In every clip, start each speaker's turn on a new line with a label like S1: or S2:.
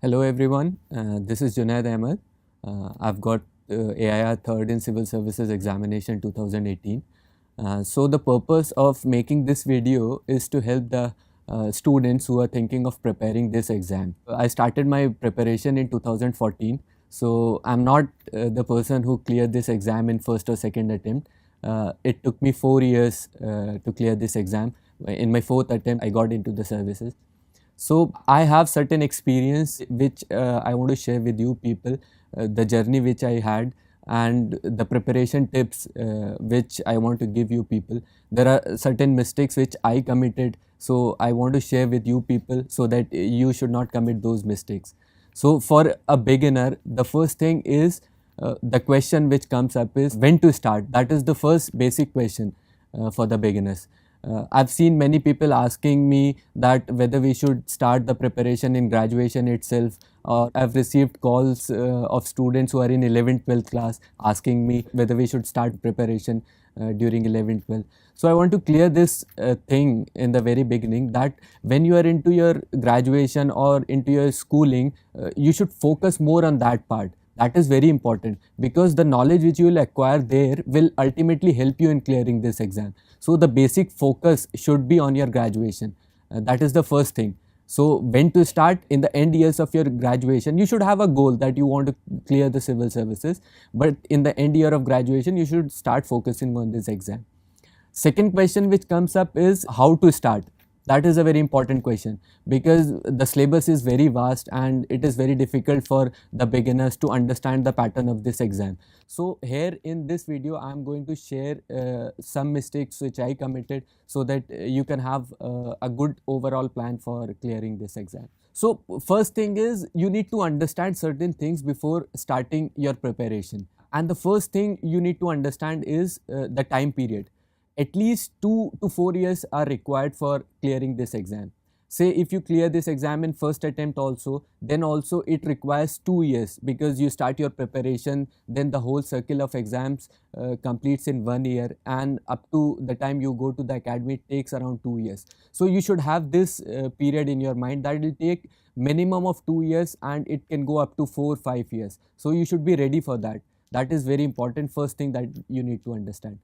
S1: Hello everyone, this is Junaid Ahmed. I've got AIR 3rd in Civil Services Examination 2018. So the purpose of making this video is to help the students who are thinking of preparing this exam. I started my preparation in 2014, so I'm not the person who cleared this exam in first or second attempt. It took me 4 years to clear this exam. In my fourth attempt, I got into the services. So I have certain experience which I want to share with you people, the journey which I had and the preparation tips which I want to give you people. There are certain mistakes which I committed, so I want to share with you people so that you should not commit those mistakes. So for a beginner, the first thing is the question which comes up is when to start. That is the first basic question for the beginners. I've seen many people asking me that whether we should start the preparation in graduation itself, or I've received calls of students who are in 11th, 12th class asking me whether we should start preparation during 11th, 12th. So I want to clear this thing in the very beginning that when you are into your graduation or into your schooling, you should focus more on that part. That is very important because the knowledge which you will acquire there will ultimately help you in clearing this exam. So the basic focus should be on your graduation. That is the first thing. So when to start? In the end years of your graduation, you should have a goal that you want to clear the civil services. But in the end year of graduation, you should start focusing on this exam. Second question which comes up is how to start. That is a very important question because the syllabus is very vast and it is very difficult for the beginners to understand the pattern of this exam. So here in this video, I am going to share some mistakes which I committed so that you can have a good overall plan for clearing this exam. So first thing is you need to understand certain things before starting your preparation. And the first thing you need to understand is the time period. At least 2 to 4 years are required for clearing this exam. Say if you clear this exam in first attempt also, then also it requires 2 years because you start your preparation, then the whole circle of exams completes in 1 year, and up to the time you go to the academy it takes around 2 years. So you should have this period in your mind that it will take minimum of 2 years and it can go up to 4-5 years. So you should be ready for that. That is very important first thing that you need to understand.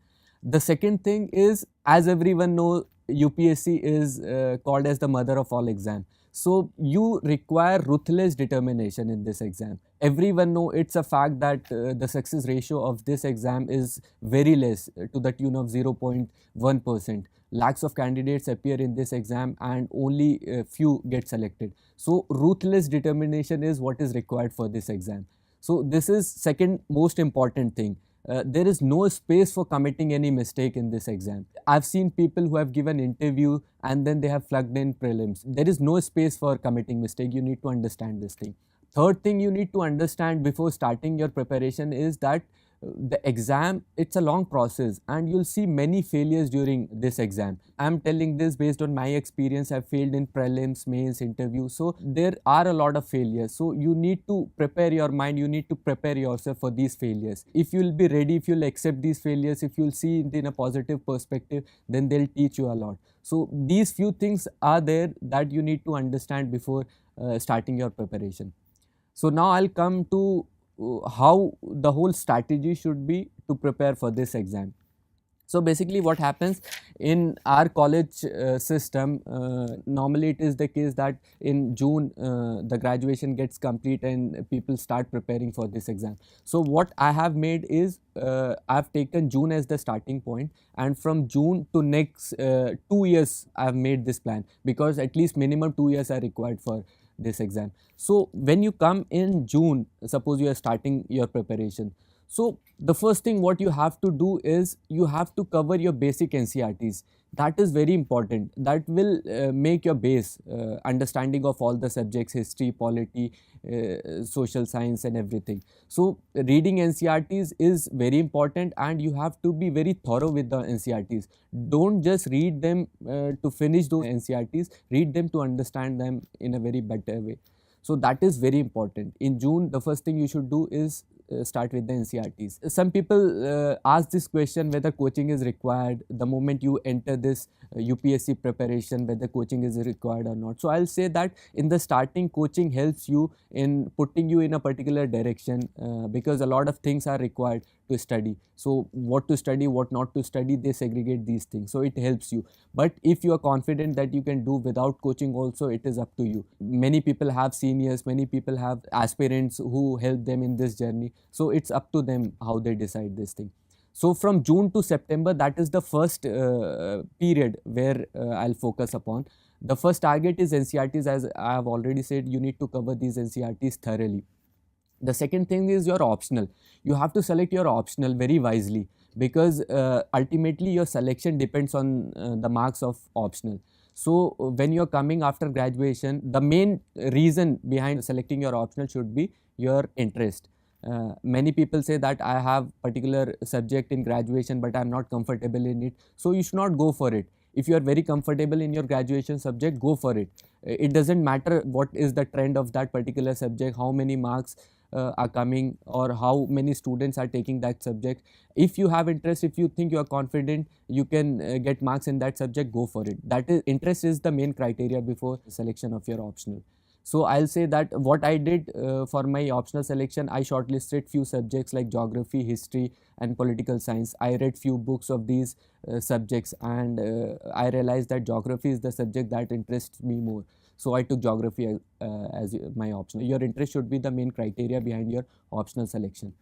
S1: The second thing is, as everyone knows, UPSC is called as the mother of all exams. So you require ruthless determination in this exam. Everyone knows it's a fact that the success ratio of this exam is very less, to the tune of 0.1%. Lakhs of candidates appear in this exam and only few get selected. So ruthless determination is what is required for this exam. So this is second most important thing. There is no space for committing any mistake in this exam. I've seen people who have given interview and then they have plugged in prelims. There is no space for committing mistake. You need to understand this thing. Third thing you need to understand before starting your preparation is that the exam, it's a long process and you'll see many failures during this exam. I'm telling this based on my experience. I've failed in prelims, mains, interview. So there are a lot of failures. So you need to prepare your mind. You need to prepare yourself for these failures. If you'll be ready, if you'll accept these failures, if you'll see it in a positive perspective, then they'll teach you a lot. So these few things are there that you need to understand before starting your preparation. So now I'll come to how the whole strategy should be to prepare for this exam. So basically what happens in our college system, normally it is the case that in June the graduation gets complete and people start preparing for this exam. So what I have made is I've taken June as the starting point, and from June to next 2 years I've made this plan because at least minimum 2 years are required for this exam. So when you come in June, suppose you are starting your preparation. So the first thing what you have to do is you have to cover your basic NCERTs. That is very important. That will make your base understanding of all the subjects, history, polity, social science and everything. So reading NCERTs is very important and you have to be very thorough with the NCERTs. Don't just read them to finish those NCERTs, read them to understand them in a very better way. So that is very important. In June, the first thing you should do is start with the NCRTs. Some people ask this question whether coaching is required the moment you enter this UPSC preparation, whether coaching is required or not. So I'll say that in the starting, coaching helps you in putting you in a particular direction because a lot of things are required to study. So what to study, what not to study, they segregate these things. So it helps you. But if you are confident that you can do without coaching also, it is up to you. Many people have seniors, many people have aspirants who help them in this journey. So it's up to them how they decide this thing. So from June to September, that is the first period where I'll focus upon. The first target is NCRTs. As I have already said, you need to cover these NCRTs thoroughly. The second thing is your optional. You have to select your optional very wisely because ultimately your selection depends on the marks of optional. So when you're coming after graduation, the main reason behind selecting your optional should be your interest. Many people say that I have particular subject in graduation but I'm not comfortable in it. So you should not go for it. If you are very comfortable in your graduation subject, go for it. It doesn't matter what is the trend of that particular subject, how many marks are coming or how many students are taking that subject. If you have interest, if you think you are confident you can get marks in that subject, go for it. That is, interest is the main criteria before selection of your optional. So I'll say that what I did for my optional selection, I shortlisted few subjects like geography, history and political science. I read few books of these subjects and I realized that geography is the subject that interests me more. So I took geography as my optional. Your interest should be the main criteria behind your optional selection.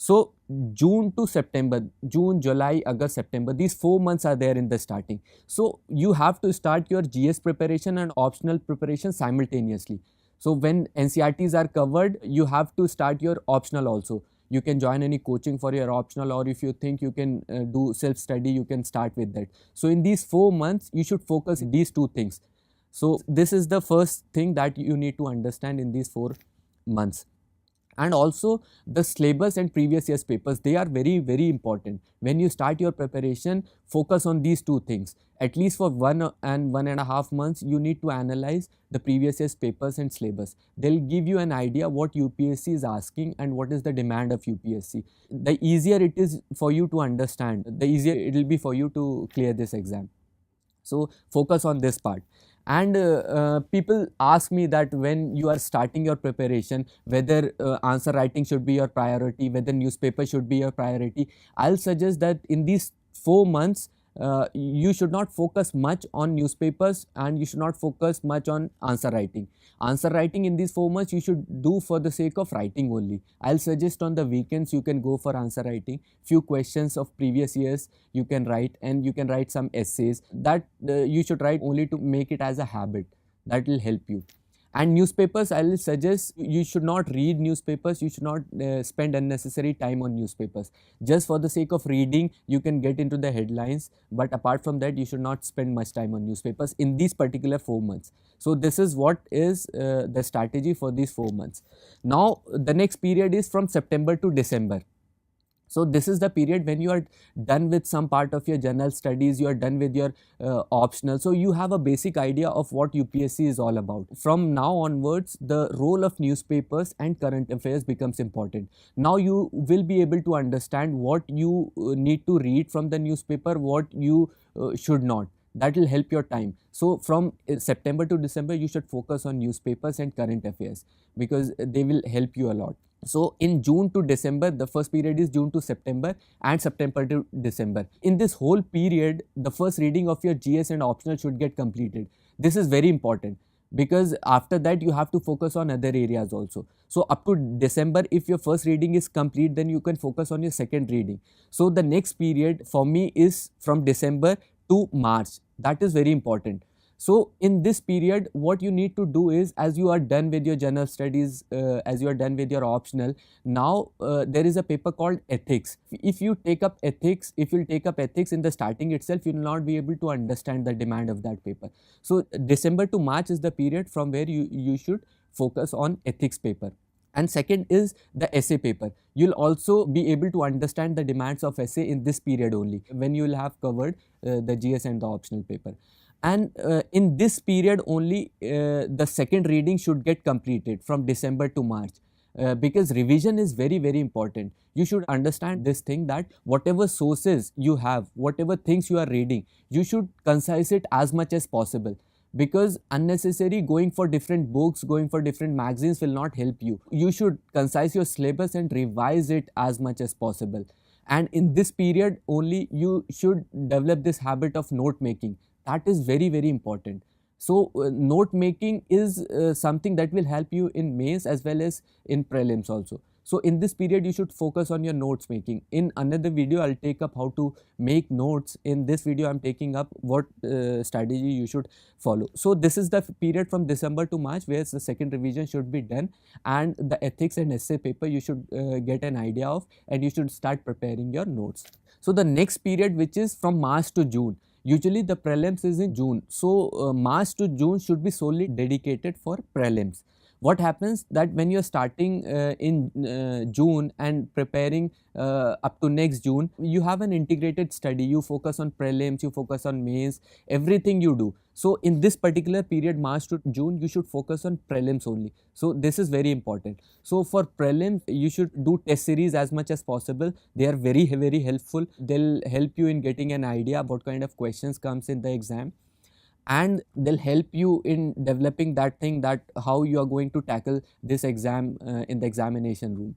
S1: So June to September, June, July, August, September, these 4 months are there in the starting. So you have to start your GS preparation and optional preparation simultaneously. So when NCRTs are covered, you have to start your optional also. You can join any coaching for your optional, or if you think you can do self-study, you can start with that. So in these 4 months, you should focus these two things. So this is the first thing that you need to understand in these 4 months. And also the syllabus and previous year's papers, they are very, very important. When you start your preparation, focus on these two things. At least for 1 and 1.5 months, you need to analyze the previous year's papers and syllabus. They'll give you an idea what UPSC is asking and what is the demand of UPSC. The easier it is for you to understand, the easier it will be for you to clear this exam. So focus on this part. And people ask me that when you are starting your preparation, whether answer writing should be your priority, whether newspaper should be your priority. I'll suggest that in these 4 months, you should not focus much on newspapers and you should not focus much on answer writing. Answer writing in these 4 months you should do for the sake of writing only. I'll suggest on the weekends you can go for answer writing. Few questions of previous years you can write, and you can write some essays that you should write only to make it as a habit. That will help you. And newspapers, I will suggest you should not read newspapers, you should not spend unnecessary time on newspapers. Just for the sake of reading, you can get into the headlines, but apart from that, you should not spend much time on newspapers in these particular 4 months. So this is what is the strategy for these 4 months. Now, the next period is from September to December. So this is the period when you are done with some part of your general studies, you are done with your optional. So you have a basic idea of what UPSC is all about. From now onwards, the role of newspapers and current affairs becomes important. Now you will be able to understand what you need to read from the newspaper, what you should not. That will help your time. So from September to December, you should focus on newspapers and current affairs because they will help you a lot. So in June to December, the first period is June to September and September to December. In this whole period, the first reading of your GS and optional should get completed. This is very important because after that you have to focus on other areas also. So up to December, if your first reading is complete, then you can focus on your second reading. So the next period for me is from December to March. That is very important. So in this period, what you need to do is, as you are done with your general studies, as you are done with your optional, now there is a paper called ethics. If you take up ethics, in the starting itself, you will not be able to understand the demand of that paper. So December to March is the period from where you should focus on ethics paper. And second is the essay paper. You'll also be able to understand the demands of essay in this period only, when you will have covered the GS and the optional paper. And in this period only, the second reading should get completed from December to March. because revision is very, very important. You should understand this thing that whatever sources you have, whatever things you are reading, you should concise it as much as possible, because unnecessary going for different books, going for different magazines will not help you. You should concise your syllabus and revise it as much as possible. And in this period only you should develop this habit of note making. That is very, very important. So note making is something that will help you in mains as well as in prelims also. So in this period you should focus on your notes making. In another video I'll take up how to make notes. In this video I'm taking up what strategy you should follow. So this is the period from December to March where the second revision should be done, and the ethics and essay paper you should get an idea of, and you should start preparing your notes. So the next period, which is from March to June, usually the prelims is in June. So March to June should be solely dedicated for prelims. What happens that when you're starting in June and preparing up to next June, you have an integrated study. You focus on prelims, you focus on mains, everything you do. So in this particular period, March to June, you should focus on prelims only. So this is very important. So for prelims, you should do test series as much as possible. They are very, very helpful. They'll help you in getting an idea what kind of questions comes in the exam, and they'll help you in developing that thing, that how you are going to tackle this exam in the examination room.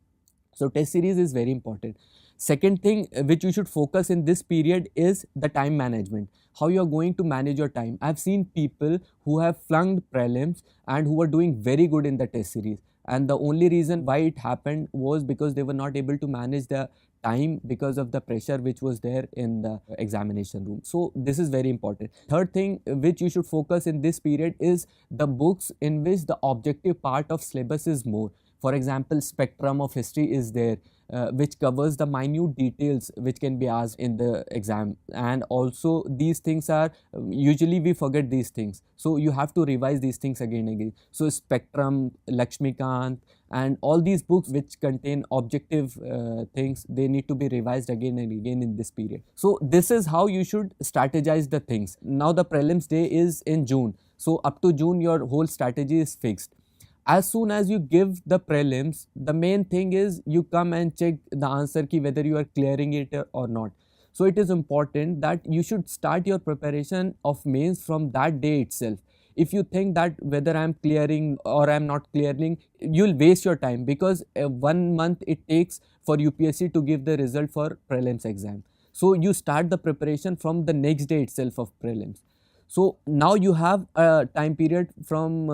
S1: So test series is very important. Second thing which you should focus in this period is the time management. How you are going to manage your time. I've seen people who have flunked prelims and who were doing very good in the test series, and the only reason why it happened was because they were not able to manage the time because of the pressure which was there in the examination room. So this is very important. Third thing which you should focus in this period is the books in which the objective part of syllabus is more. For example, spectrum of history is there, which covers the minute details which can be asked in the exam, and also these things are usually we forget these things, so you have to revise these things again and again. So spectrum, Lakshmikant, and all these books which contain objective things, they need to be revised again and again in this period. So this is how you should strategize the things. Now the prelims day is in June, so up to June your whole strategy is fixed. As soon as you give the prelims, the main thing is you come and check the answer key whether you are clearing it or not. So it is important that you should start your preparation of mains from that day itself. If you think that whether I am clearing or I am not clearing, you will waste your time, because 1 month it takes for UPSC to give the result for prelims exam. So you start the preparation from the next day itself of prelims. So now you have a time period from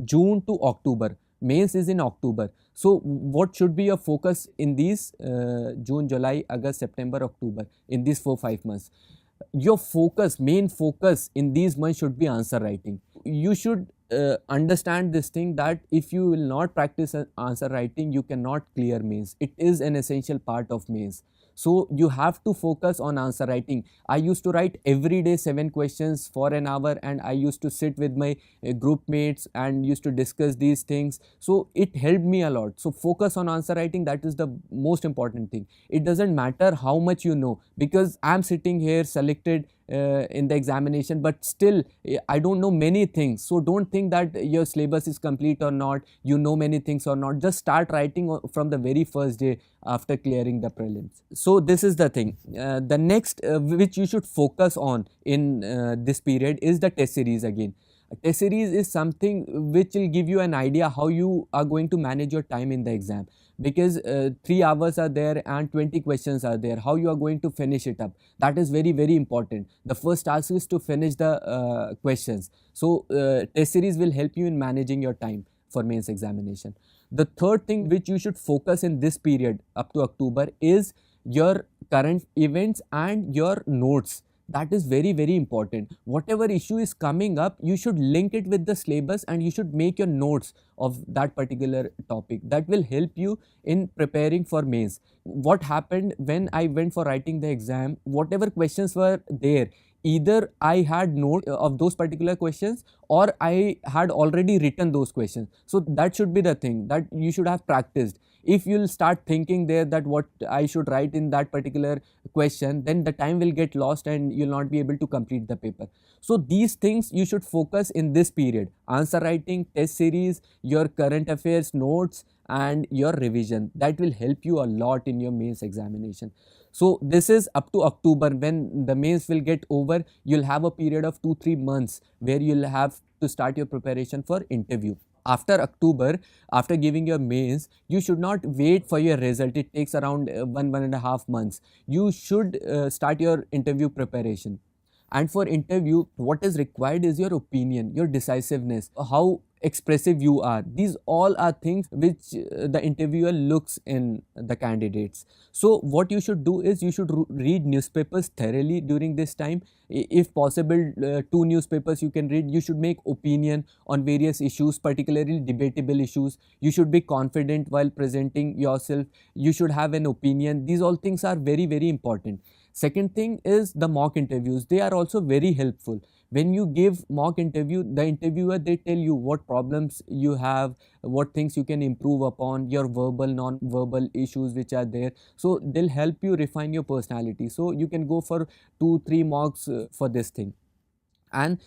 S1: June to October. Mains is in October. So what should be your focus in these June, July, August, September, October, in these 4-5 months? Your focus, main focus in these months should be answer writing. You should understand this thing that if you will not practice answer writing, you cannot clear mains. It is an essential part of mains. So you have to focus on answer writing. I used to write every day 7 questions for an hour, and I used to sit with my group mates and used to discuss these things. So it helped me a lot. So focus on answer writing, that is the most important thing. It doesn't matter how much you know, because I'm sitting here selected in the examination, but still I don't know many things. So don't think that your syllabus is complete or not, you know many things or not. Just start writing from the very first day after clearing the prelims. So this is the thing. The next which you should focus on in this period is the test series again. A test series is something which will give you an idea how you are going to manage your time in the exam, because 3 hours are there and 20 questions are there. How you are going to finish it up, that is very, very important. The first task is to finish the questions. So test series will help you in managing your time for mains examination. The third thing which you should focus in this period up to October is your current events and your notes. That is very, very important. Whatever issue is coming up, you should link it with the syllabus and you should make your notes of that particular topic. That will help you in preparing for mains. What happened when I went for writing the exam, whatever questions were there, either I had note of those particular questions or I had already written those questions. So that should be the thing, that you should have practiced. If you'll start thinking there that what I should write in that particular question, then the time will get lost and you'll not be able to complete the paper. So these things you should focus in this period: answer writing, test series, your current affairs notes, and your revision. That will help you a lot in your mains examination. So this is up to October. When the mains will get over, you'll have a period of 2-3 months where you'll have to start your preparation for interview. After October, after giving your mains, you should not wait for your result. It takes around 1.5 months. You should start your interview preparation. And for interview, what is required is your opinion, your decisiveness, how expressive you are. These all are things which the interviewer looks in the candidates. So what you should do is you should read newspapers thoroughly during this time. If possible, 2 newspapers you can read. You should make opinion on various issues, particularly debatable issues. You should be confident while presenting yourself. You should have an opinion. These all things are very, very important. Second thing is the mock interviews. They are also very helpful. When you give mock interview, the interviewer, they tell you what problems you have, what things you can improve upon, your verbal, non-verbal issues which are there. So they'll help you refine your personality. So you can go for 2-3 mocks for this thing. And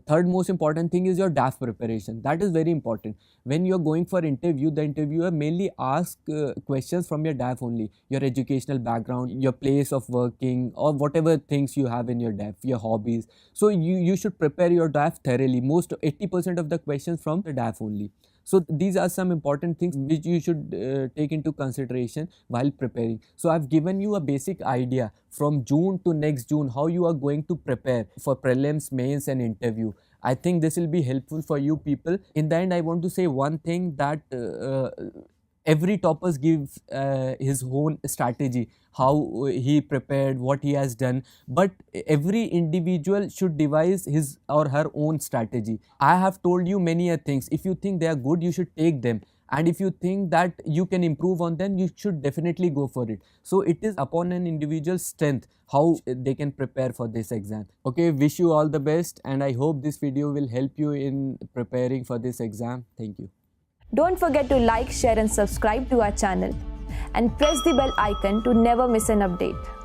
S1: third most important thing is your DAF preparation. That is very important. When you're going for interview, the interviewer mainly asks questions from your DAF only. Your educational background, your place of working, or whatever things you have in your DAF, your hobbies. So you should prepare your DAF thoroughly. Most 80% of the questions from the DAF only. So these are some important things which you should take into consideration while preparing. So I've given you a basic idea from June to next June how you are going to prepare for prelims, mains and interview. I think this will be helpful for you people. In the end, I want to say one thing, that every topper gives his own strategy, how he prepared, what he has done, but every individual should devise his or her own strategy. I have told you many things. If you think they are good, you should take them, and if you think that you can improve on them, you should definitely go for it. So it is upon an individual's strength how they can prepare for this exam. Okay, wish you all the best, and I hope this video will help you in preparing for this exam. Thank you.
S2: Don't forget to like, share and subscribe to our channel and press the bell icon to never miss an update.